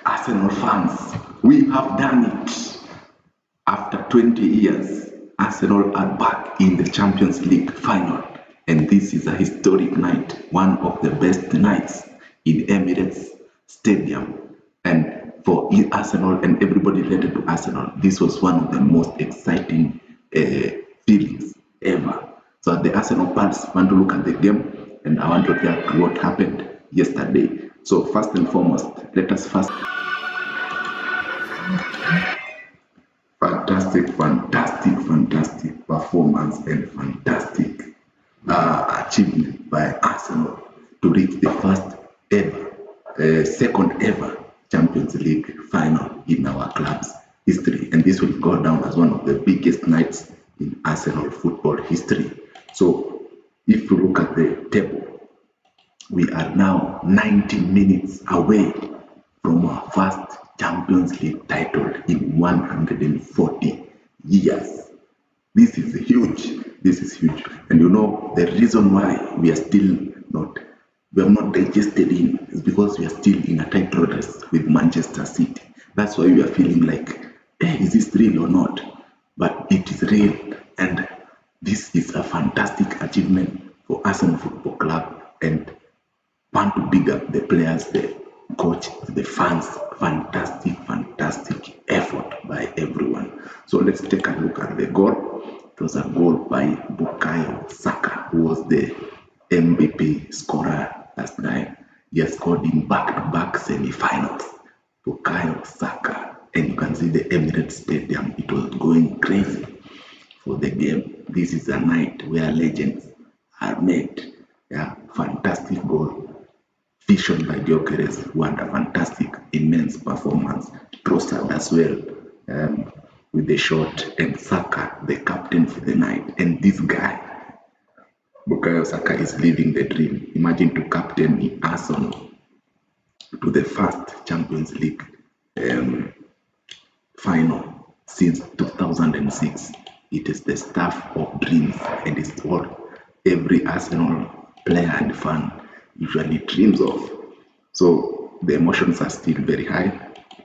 Arsenal fans, we have done it. After 20 years, Arsenal are back in the Champions League final. And this is a historic night, one of the best nights in Emirates Stadium. And for Arsenal and everybody related to Arsenal, this was one of the most exciting feelings ever. So the Arsenal fans want to look at the game, and I want to react to what happened yesterday. So first and foremost, let us first fantastic performance and fantastic achievement by Arsenal to reach the second ever Champions League final in our club's history. And this will go down as one of the biggest nights in Arsenal football history. So if you look at the table, we are now 90 minutes away from our first Champions League title in 140 years. This is huge. This is huge. And you know, the reason why we have not digested in is because we are still in a title race with Manchester City. That's why we are feeling like, hey, is this real or not? But it is real. And this is a fantastic achievement for Arsenal Football Club. And want to big up the players, the coach, the fans. Fantastic effort by everyone. So let's take a look at the goal. It was a goal by Bukayo Saka, who was the MVP scorer last night. He has scored in back-to-back semi-finals. Bukayo Saka, and you can see the Emirates Stadium. It was going crazy for the game. This is a night where legends are made. Yeah, fantastic goal. Vision by Gyökeres, who had a fantastic, immense performance. Trossard as well with the shot, and Saka, the captain for the night. And this guy, Bukayo Saka, is living the dream. Imagine to captain in Arsenal to the first Champions League final since 2006. It is the stuff of dreams, and it's what every Arsenal player and fan usually dreams of. So the emotions are still very high,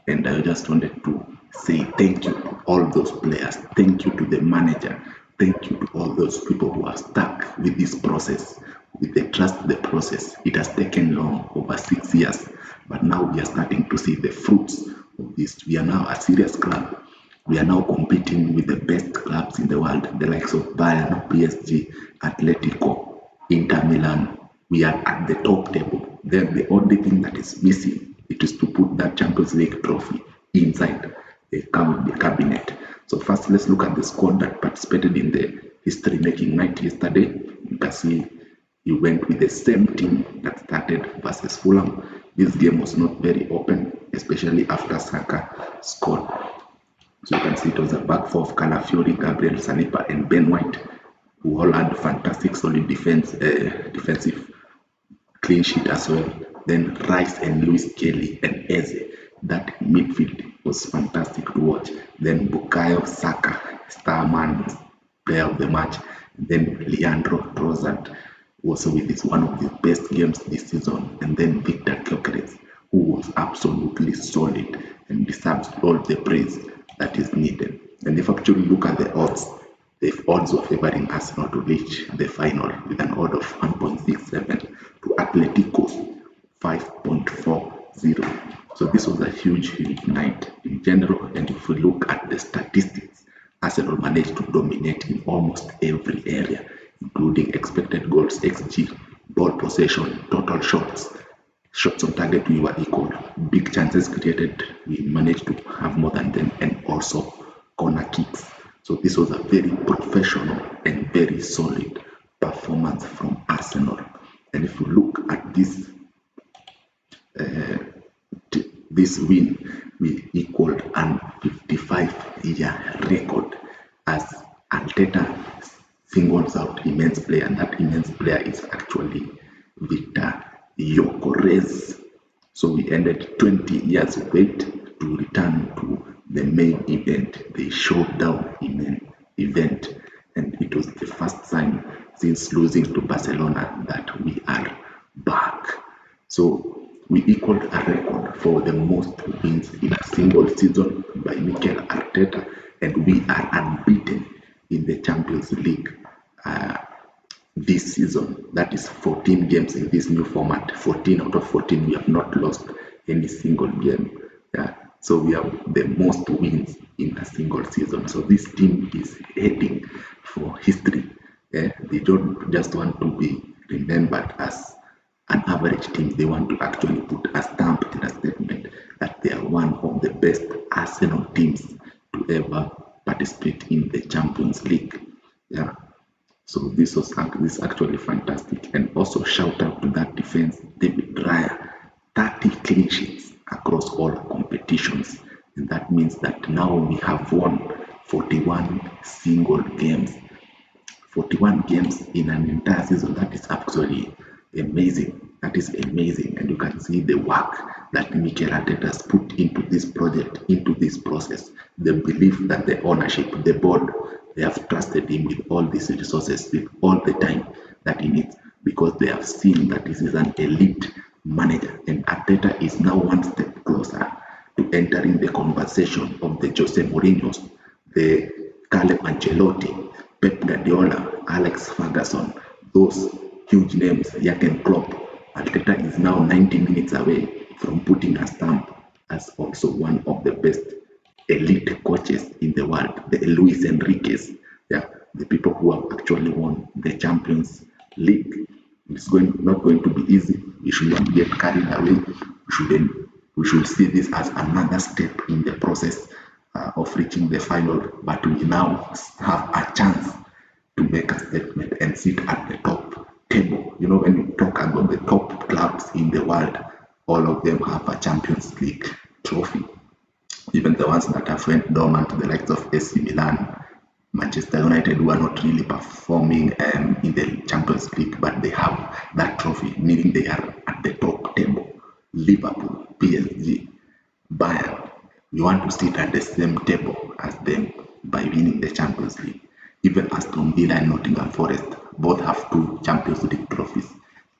and I just wanted to say thank you to all those players, thank you to the manager, thank you to all those people who are stuck with this process, with the trust the process. It has taken long, over 6 years, but now we are starting to see the fruits of this. We are now a serious club. We are now competing with the best clubs in the world, the likes of Bayern, PSG, Atletico, Inter Milan. We are at the top table. Then the only thing that is missing, it is to put that Champions League trophy inside the cabinet. So first, let's look at the squad that participated in the history-making night yesterday. You can see you went with the same team that started versus Fulham. This game was not very open, especially after Saka scored. So you can see it was a back four of Calafiori, Gabriel Saliba, and Ben White, who all had fantastic, solid defensive clean sheet as well. Then Rice and Lewis Kelly and Eze. That midfield was fantastic to watch. Then Bukayo Saka, starman, player of the match. Then Leandro Trossard, also with this one of the best games this season. And then Victor Gyökeres, who was absolutely solid and deserves all the praise that is needed. And if you actually look at the odds were favoring Arsenal to reach the final with an odd of 1.67 to Atletico's 5.40. So this was a huge night in general. And if we look at the statistics, Arsenal managed to dominate in almost every area, including expected goals, XG, ball possession, total shots on target. We were equal. Big chances created, we managed to have more than them, and also corner kicks. So this was a very professional and very solid performance from Arsenal. And if you look at this win, we equaled an 55-year record as Arteta singles out immense player, and that immense player is actually Victor Gyökeres. So we ended 20 years wait to return to the main event, the showdown event, and it was the first time since losing to Barcelona that we are back. So we equaled a record for the most wins in a single season by Mikel Arteta, and we are unbeaten in the Champions League this season. That is 14 games in this new format. 14 out of 14, we have not lost any single game. Yeah. So we have the most wins in a single season. So this team is heading for history. Yeah. They don't just want to be remembered as an average team. They want to actually put a stamp in a statement that they are one of the best Arsenal teams to ever participate in the Champions League. Yeah. So this is actually fantastic. And also shout out to that defense, David Raya, 30 clean sheets across all competitions. And that means that now we have won 41 single games. 41 games in an entire season. That is actually amazing. That is amazing. And you can see the work that Mikel Arteta has put into this project, into this process. The belief that the ownership, the board, they have trusted him with all these resources, with all the time that he needs, because they have seen that this is an elite manager. And Arteta is now one step closer to entering the conversation of the Jose Mourinho's, the Carlo Ancelotti, Pep Guardiola, Alex Ferguson, those huge names, Jurgen Klopp. Arteta is now 90 minutes away from putting a stamp as also one of the best elite coaches in the world, the Luis Enriquez, yeah, the people who have actually won the Champions League. It's not going to be easy. We should not get carried away. We should see this as another step in the process of reaching the final, but we now have a chance to make a statement and sit at the top table. You know, when you talk about the top clubs in the world, all of them have a Champions League trophy. Even the ones that have went dormant, the likes of AC Milan, Manchester United, who are not really performing in the Champions League, but they have that trophy, meaning they are at the top table. Liverpool, PSG, Bayern, you want to sit at the same table as them by winning the Champions League. Even Aston Villa and Nottingham Forest both have 2 Champions League trophies.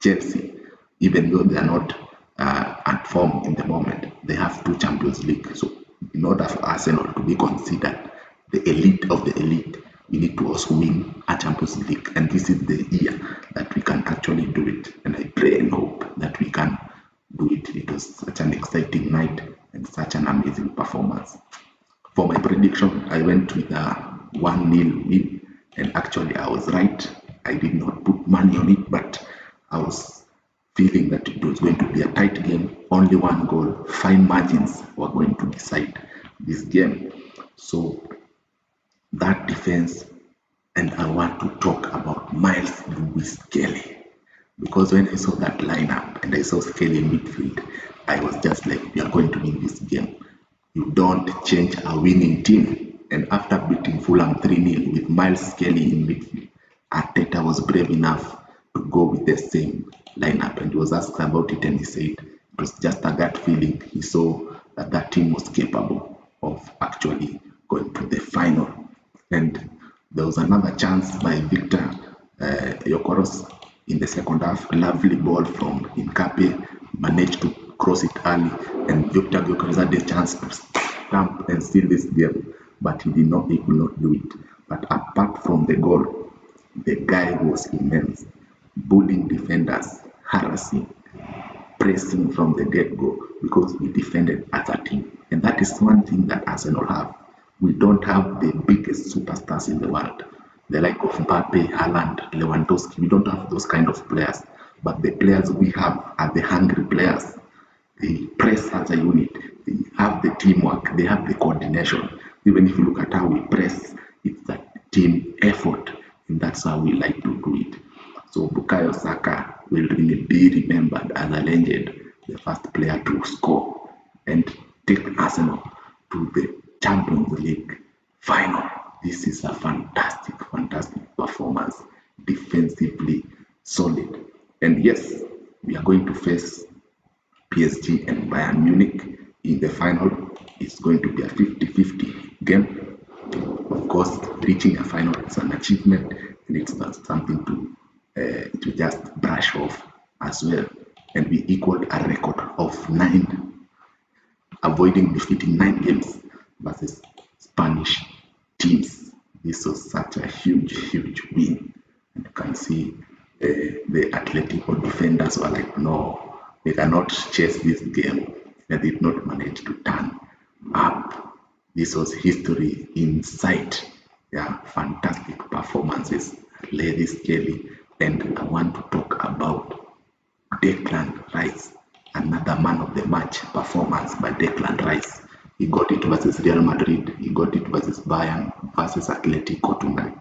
Chelsea, even though they are not at form in the moment, they have 2 Champions League. So in order for Arsenal to be considered the elite of the elite, we need to also win a Champions League. And this is the year that we can actually do it. And I pray and hope that we can do it. It was such an exciting night and such an amazing performance. For my prediction, I went with a 1-0 win, and actually I was right. I did not put money on it, but I was feeling that it was going to be a tight game. Only 1 goal, fine margins were going to decide this game. So that defense, and I want to talk about Miles Lewis-Skelly, because when I saw that lineup and I saw Skelly in midfield, I was just like, we are going to win this game. You don't change a winning team. And after beating Fulham 3-0 with Miles Skelly in midfield, Arteta was brave enough to go with the same lineup, and he was asked about it and he said it was just a gut feeling. He saw that that team was capable of actually going to the final. And there was another chance by Victor Yokoros in the second half. A lovely ball from Nkape, managed to cross it early, and Victor Yokoros had the chance to stamp and steal this game, but he could not do it. But apart from the goal, the guy was immense, bullying defenders, harassing, pressing from the get-go, because we defended as a team. And that is one thing that Arsenal have. We don't have the biggest superstars in the world, the like of Mbappe, Haaland, Lewandowski. We don't have those kind of players, but the players we have are the hungry players. They press as a unit, they have the teamwork, they have the coordination. Even if you look at how we press, it's a team effort, and that's how we like to do it. So Bukayo Saka will really be remembered as a legend, the first player to score and take Arsenal to the Champions League final. This is a fantastic performance, defensively solid. And yes, we are going to face PSG and Bayern Munich in the final. It's going to be a 50-50 game. Of course, reaching a final is an achievement, and it's not something to just brush off as well. and we equaled a record of 9, avoiding defeating 9 games versus Spanish teams. This was such a huge win. And you can see the Atletico defenders were like, no, they cannot chase this game. They did not manage to turn up. This was history in sight. Yeah, fantastic performances, Ladies Kelly. And I want to talk about Declan Rice, another man of the match performance by Declan Rice. He got it versus Real Madrid, he got it versus Bayern, versus Atletico tonight.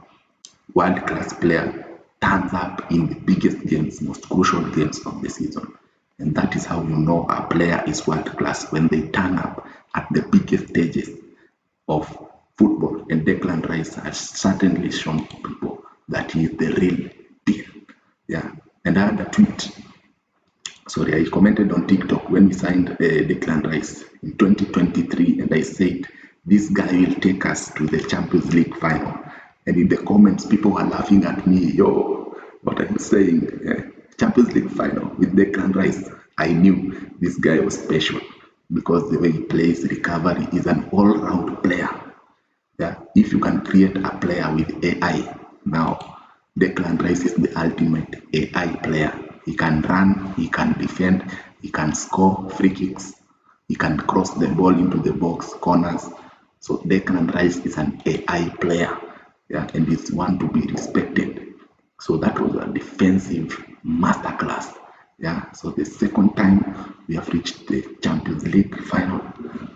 World class player turns up in the biggest games, most crucial games of the season. And that is how you know a player is world class, when they turn up at the biggest stages of football. And Declan Rice has certainly shown people that he is the real deal. Yeah. And I had a tweet. I commented on TikTok when we signed Declan Rice in 2023, and I said, this guy will take us to the Champions League final. And in the comments, people were laughing at me, what I'm saying, Champions League final with Declan Rice. I knew this guy was special because the way he plays recovery is an all-round player. Yeah, if you can create a player with AI, now Declan Rice is the ultimate AI player. He can run, he can defend, he can score free kicks, he can cross the ball into the box, corners. So Declan Rice is an AI player, yeah, and is one to be respected. So that was a defensive masterclass. Yeah, so the second time we have reached the Champions League final,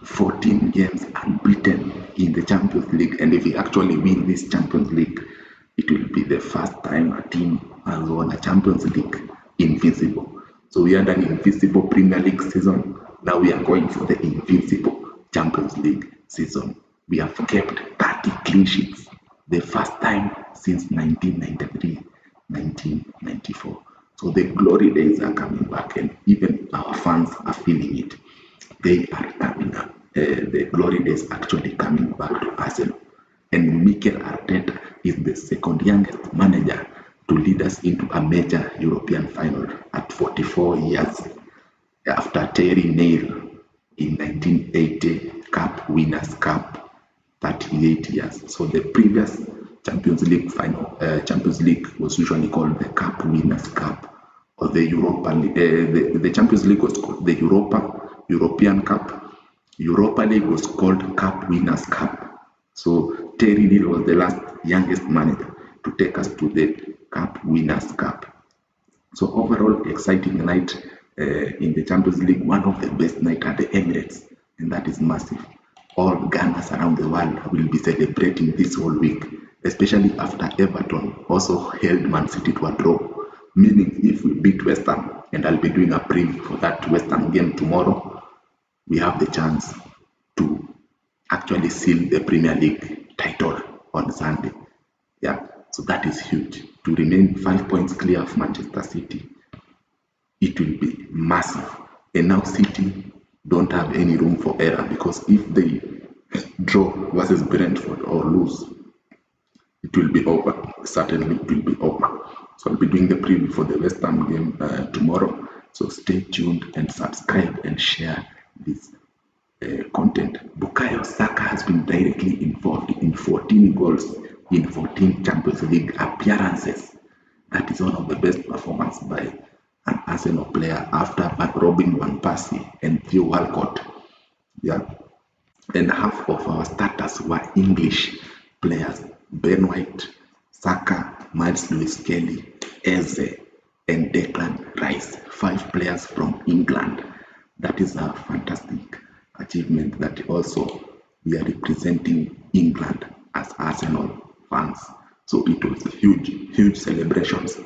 14 games unbeaten in the Champions League, and if we actually win this Champions League, it will be the first time a team has won a Champions League invincible. So we had an invincible Premier League season. Now we are going for the invincible Champions League season. We have kept 30 clean sheets, the first time since 1993, 1994. So the glory days are coming back, and even our fans are feeling it. They are coming up. The glory days actually coming back to Arsenal. And Mikel Arteta is the second youngest manager to lead us into a major European final at 44 years, after Terry Neil in 1980 Cup Winners' Cup, 38 years. So the previous Champions League final, Champions League was usually called the Cup Winners' Cup, or the Europa League. The Champions League was called the European Cup. Europa League was called Cup Winners' Cup. So Terry Neil was the last youngest manager to take us to the Cup Winners' Cup. So overall, exciting night in the Champions League, one of the best nights at the Emirates, and that is massive. All Ghanaians around the world will be celebrating this whole week, especially after Everton also held Man City to a draw. Meaning, if we beat West Ham, and I'll be doing a preview for that West Ham game tomorrow, we have the chance to actually seal the Premier League title on Sunday. Yeah, so that is huge. To remain 5 points clear of Manchester City, it will be massive. And now City don't have any room for error, because if they draw versus Brentford or lose, it will be over. Certainly it will be over. So I'll be doing the preview for the West Ham game tomorrow. So stay tuned and subscribe and share this content. Bukayo Saka has been directly involved in 14 goals in 14 Champions League appearances. That is one of the best performances by an Arsenal player after Robin Van Persie and Theo Walcott. Yeah. And half of our starters were English players: Ben White, Saka, Miles Lewis-Kelly, Eze, and Declan Rice. 5 players from England. That is a fantastic achievement, that also we are representing England as Arsenal fans. So it was huge celebrations.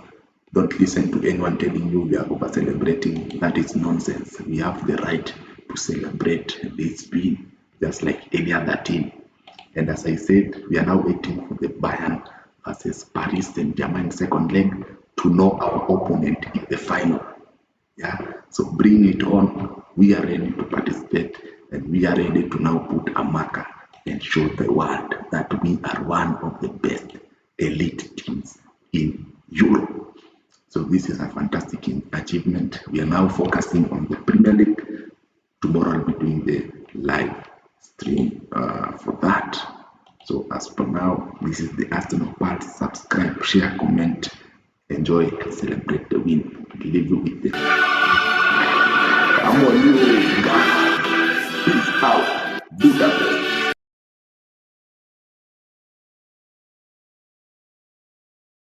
Don't listen to anyone telling you we are over celebrating. That is nonsense. We have the right to celebrate this win just like any other team. And as I said, we are now waiting for the Bayern versus Paris Saint-Germain second leg to know our opponent in the final. Yeah, so bring it on. We are ready to participate, and we are ready to now put a marker and show the world that we are one of the best elite teams in Europe. So this is a fantastic achievement. We are now focusing on the Premier League. Tomorrow I'll be doing the live stream for that. So as for now, this is the Arsenal part. Subscribe, share, comment, enjoy, and celebrate the win. Leave you with the come on, you guys. Peace out. Do that.